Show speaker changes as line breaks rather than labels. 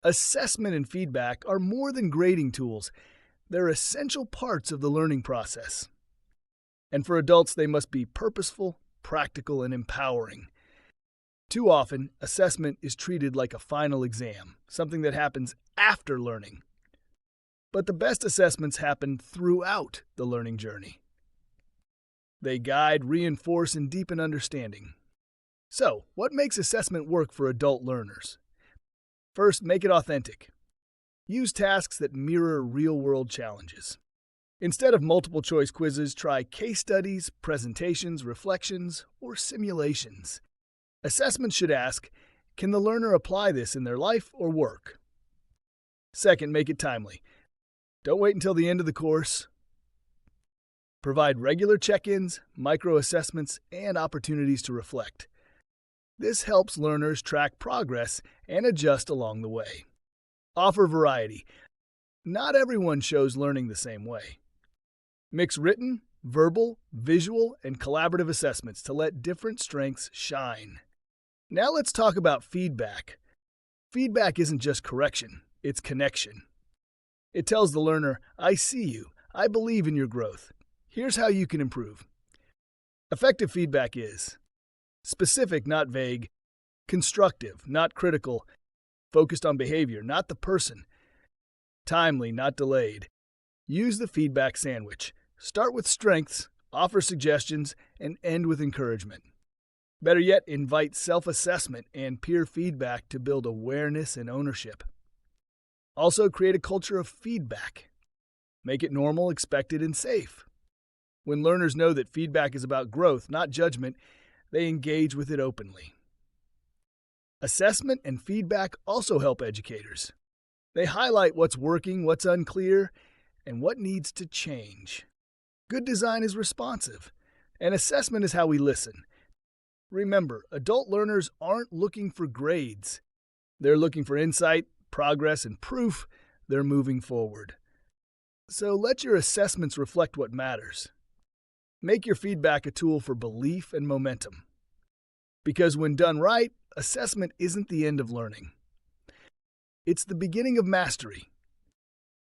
Assessment and feedback are more than grading tools. They're essential parts of the learning process. And for adults, they must be purposeful, practical, and empowering. Too often, assessment is treated like a final exam, something that happens after learning. But the best assessments happen throughout the learning journey. They guide, reinforce, and deepen understanding. So, what makes assessment work for adult learners? First, make it authentic. Use tasks that mirror real-world challenges. Instead of multiple-choice quizzes, try case studies, presentations, reflections, or simulations. Assessment should ask, can the learner apply this in their life or work? Second, make it timely. Don't wait until the end of the course. Provide regular check-ins, micro-assessments, and opportunities to reflect. This helps learners track progress and adjust along the way. Offer variety. Not everyone shows learning the same way. Mix written, verbal, visual, and collaborative assessments to let different strengths shine. Now let's talk about feedback. Feedback isn't just correction, it's connection. It tells the learner, I see you, I believe in your growth. Here's how you can improve. Effective feedback is specific, not vague, constructive, not critical, focused on behavior, not the person, timely, not delayed. Use the feedback sandwich. Start with strengths, offer suggestions, and end with encouragement. Better yet, invite self-assessment and peer feedback to build awareness and ownership. Also, create a culture of feedback. Make it normal, expected, and safe. When learners know that feedback is about growth, not judgment, they engage with it openly. Assessment and feedback also help educators. They highlight what's working, what's unclear, and what needs to change. Good design is responsive, and assessment is how we listen. Remember, adult learners aren't looking for grades. They're looking for insight, progress, and proof they're moving forward. So let your assessments reflect what matters. Make your feedback a tool for belief and momentum. Because when done right, assessment isn't the end of learning. It's the beginning of mastery.